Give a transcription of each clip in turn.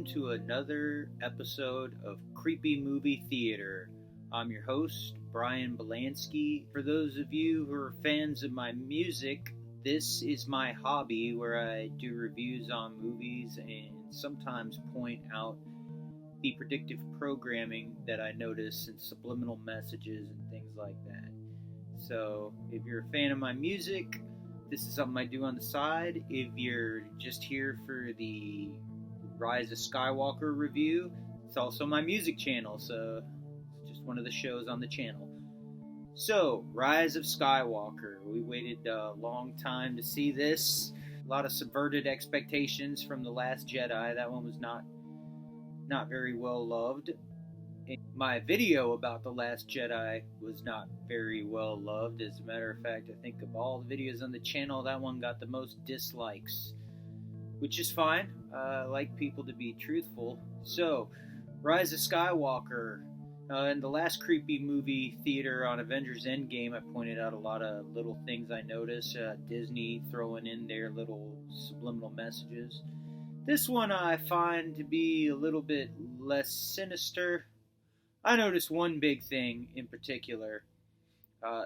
welcome to another episode of Creepy Movie Theater. I'm your host, Bryan Bielanski. For those of you who are fans of my music, this is my hobby where I do reviews on movies and sometimes point out the predictive programming that I notice in subliminal messages and things like that. So, if you're a fan of my music, this is something I do on the side. If you're just here for the Rise of Skywalker review, it's also my music channel, so it's just one of the shows on the channel. So, Rise of Skywalker. We waited a long time to see this. A lot of subverted expectations from The Last Jedi. That one was not very well loved. My video about The Last Jedi was not very well loved. As a matter of fact, I think of all the videos on the channel, that one got the most dislikes, which is fine. I like people to be truthful. So, Rise of Skywalker. In the last Creepy Movie Theater on Avengers Endgame, I pointed out a lot of little things I noticed. Disney throwing in their little subliminal messages. This one I find to be a little bit less sinister. I noticed one big thing in particular.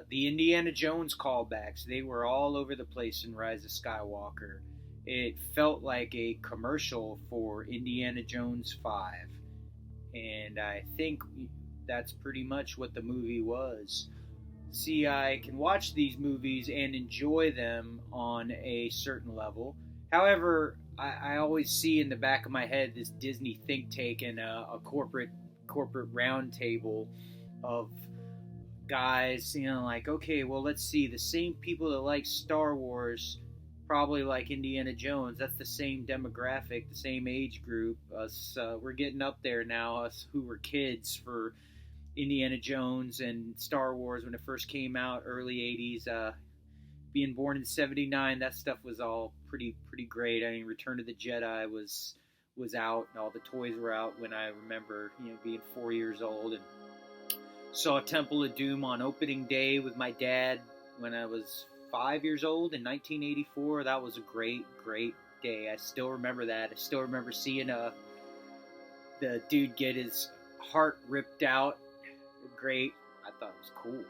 The Indiana Jones callbacks. They were all over the place in Rise of Skywalker. It felt like a commercial for Indiana Jones 5. And I think that's pretty much what the movie was. See, I can watch these movies and enjoy them on a certain level. However, I always see in the back of my head this Disney think tank and a corporate round table of guys, like, okay, well, let's see, the same people that like Star Wars probably like Indiana Jones. That's the same demographic, the same age group. Us, we're getting up there now, us who were kids for Indiana Jones and Star Wars when it first came out, early 80s. Being born in 79, that stuff was all pretty great. I mean, Return of the Jedi was out, and all the toys were out when I remember, being 4 years old, and saw Temple of Doom on opening day with my dad when I was 5 years old in 1984. That was a great day. I still remember that. I still remember seeing the dude get his heart ripped out. Great. I thought it was cool.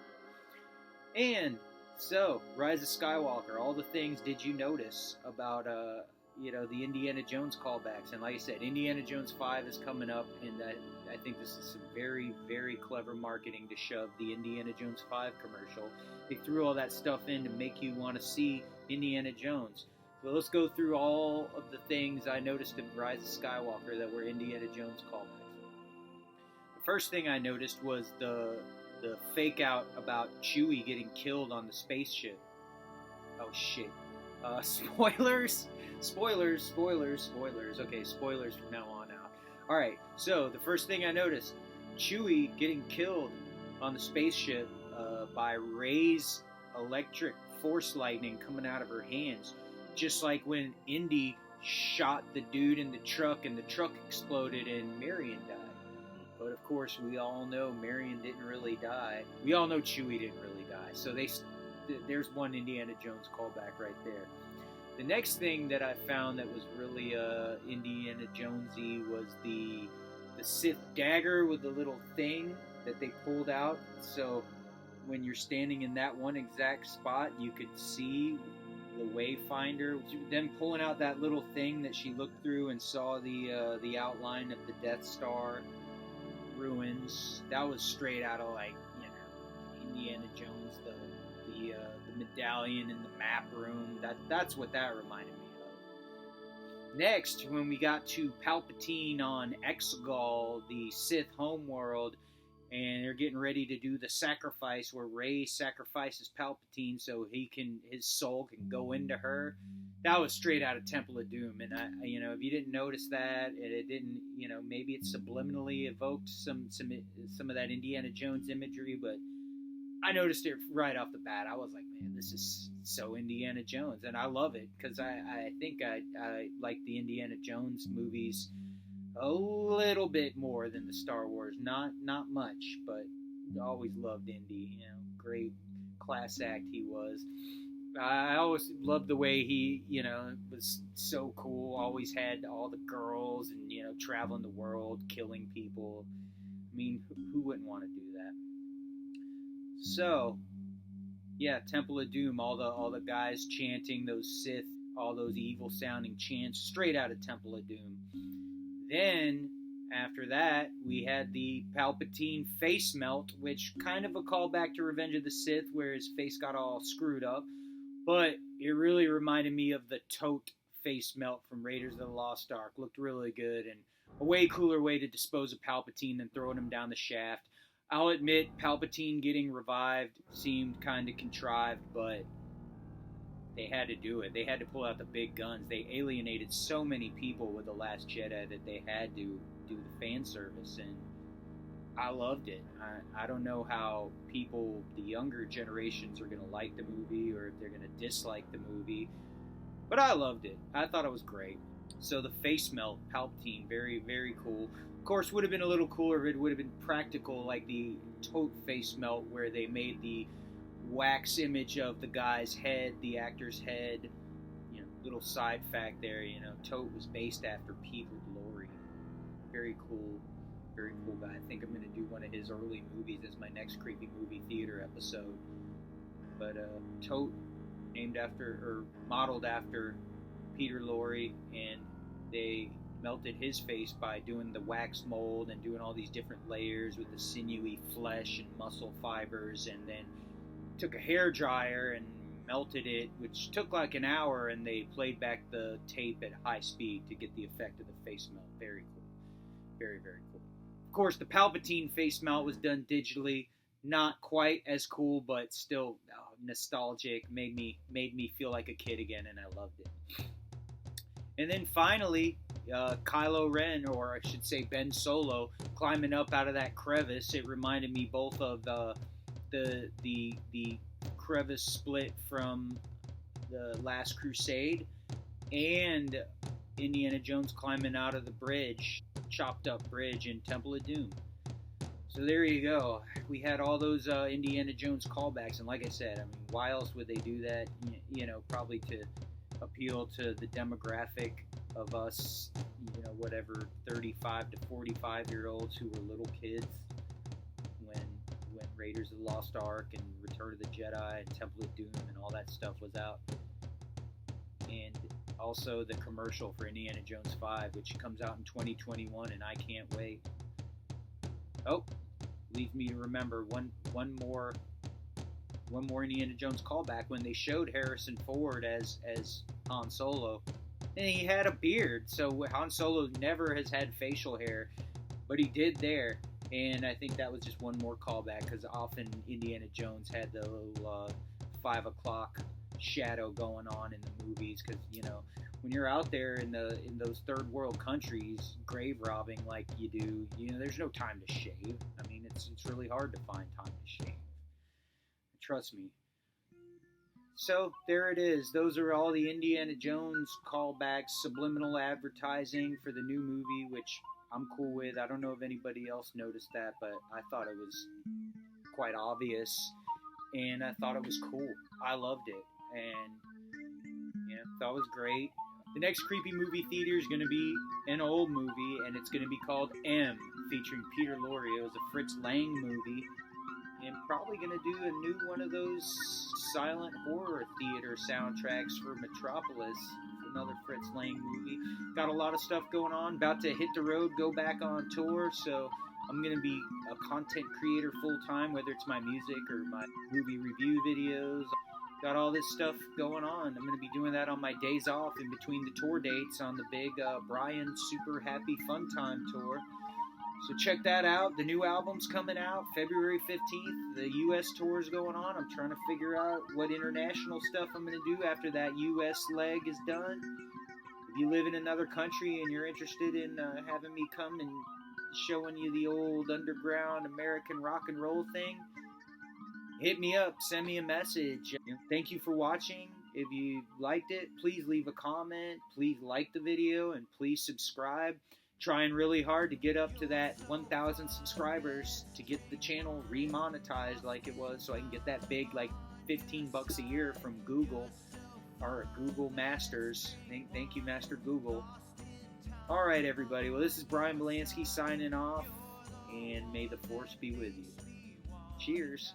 And so, Rise of Skywalker, all the things did you notice about, the Indiana Jones callbacks? And like I said, Indiana Jones 5 is coming up, and I think this is some very, very clever marketing to shove the Indiana Jones 5 commercial. They threw all that stuff in to make you want to see Indiana Jones. So let's go through all of the things I noticed in Rise of Skywalker that were Indiana Jones callbacks. The first thing I noticed was the fake out about Chewie getting killed on the spaceship. Oh shit. Spoilers. Okay, spoilers from now on out. Alright, so the first thing I noticed, Chewie getting killed on the spaceship by Rey's electric force lightning coming out of her hands. Just like when Indy shot the dude in the truck and the truck exploded and Marion died. But of course, we all know Marion didn't really die. We all know Chewie didn't really die. So there's one Indiana Jones callback right there. The next thing that I found that was really Indiana Jonesy was the Sith dagger with the little thing that they pulled out. So when you're standing in that one exact spot, you could see the Wayfinder. Them pulling out that little thing that she looked through and saw the outline of the Death Star ruins. That was straight out of Indiana Jones, the medallion in the map room. That's what that reminded me of. Next, when we got to Palpatine on Exegol, the Sith homeworld, and they're getting ready to do the sacrifice where Rey sacrifices Palpatine so his soul can go into her. That was straight out of Temple of Doom, and if you didn't notice that, and it didn't, maybe it subliminally evoked some of that Indiana Jones imagery, but I noticed it right off the bat. I was like, man, this is so Indiana Jones, and I love it because I think I like the Indiana Jones movies a little bit more than the Star Wars. Not much, but I always loved Indy. Great class act he was. I always loved the way he, was so cool. Always had all the girls and, traveling the world, killing people. I mean, who wouldn't want to do that? So, yeah, Temple of Doom, all the guys chanting those Sith, all those evil sounding chants straight out of Temple of Doom. Then after that, we had the Palpatine face melt, which kind of a callback to Revenge of the Sith, where his face got all screwed up. But it really reminded me of the Tote face melt from Raiders of the Lost Ark. Looked really good, and a way cooler way to dispose of Palpatine than throwing him down the shaft. I'll admit, Palpatine getting revived seemed kind of contrived, but they had to do it. They had to pull out the big guns. They alienated so many people with The Last Jedi that they had to do the fan service, and I loved it. I don't know how people, the younger generations, are going to like the movie or if they're going to dislike the movie, but I loved it. I thought it was great. So the face melt, Palpatine, very, very cool. Of course, would have been a little cooler if it would have been practical, like the Tote face melt, where they made the wax image of the guy's head, the actor's head. Little side fact there, Tote was based after Peter Lorre. Very cool guy. I think I'm going to do one of his early movies as my next Creepy Movie Theater episode. But Tote, named after, or modeled after Peter Lorre, and they melted his face by doing the wax mold and doing all these different layers with the sinewy flesh and muscle fibers, and then took a hair dryer and melted it, which took like an hour, and they played back the tape at high speed to get the effect of the face melt. Very cool. Very, very cool. Of course, the Palpatine face melt was done digitally. Not quite as cool, but still nostalgic. Made me feel like a kid again, and I loved it. And then finally, Kylo Ren, or I should say Ben Solo, climbing up out of that crevice. It reminded me both of the crevice split from the Last Crusade and Indiana Jones climbing out of the bridge, chopped up bridge in Temple of Doom. So there you go. We had all those Indiana Jones callbacks, and like I said, I mean, why else would they do that? Probably to appeal to the demographic of us, whatever, 35 to 45-year-olds who were little kids when Raiders of the Lost Ark and Return of the Jedi and Temple of Doom and all that stuff was out. And also the commercial for Indiana Jones 5, which comes out in 2021, and I can't wait. Oh, leaves me to remember one more Indiana Jones callback when they showed Harrison Ford as Han Solo, and he had a beard. So Han Solo never has had facial hair, but he did there, and I think that was just one more callback, because often Indiana Jones had the little 5 o'clock shadow going on in the movies, because when you're out there in those third world countries grave robbing like you do, there's no time to shave. I mean, it's really hard to find time to shave. Trust me. So there it is. Those are all the Indiana Jones callbacks, subliminal advertising for the new movie, which I'm cool with. I don't know if anybody else noticed that, but I thought it was quite obvious, and I thought it was cool. I loved it, and thought it was great. The next Creepy Movie Theater is going to be an old movie, and it's going to be called M, featuring Peter Lorre. It was a Fritz Lang movie, and probably going to do a new one of those silent horror theater soundtracks for Metropolis. Another Fritz Lang movie. Got a lot of stuff going on. About to hit the road, go back on tour, so I'm going to be a content creator full time, whether it's my music or my movie review videos. Got all this stuff going on. I'm going to be doing that on my days off in between the tour dates on the big Bryan Super Happy Fun Time tour. So check that out. The new album's coming out February 15th. The U.S. tour is going on. I'm trying to figure out what international stuff I'm going to do after that U.S. leg is done. If you live in another country and you're interested in having me come and showing you the old underground American rock and roll thing, hit me up, send me a message. Thank you for watching. If you liked it, please leave a comment, please like the video, and please subscribe. Trying really hard to get up to that 1,000 subscribers to get the channel remonetized like it was, so I can get that big $15 a year from Google, or Google Masters. Thank you, Master Google. All right, everybody. Well, this is Bryan Bielanski signing off, and may the force be with you. Cheers.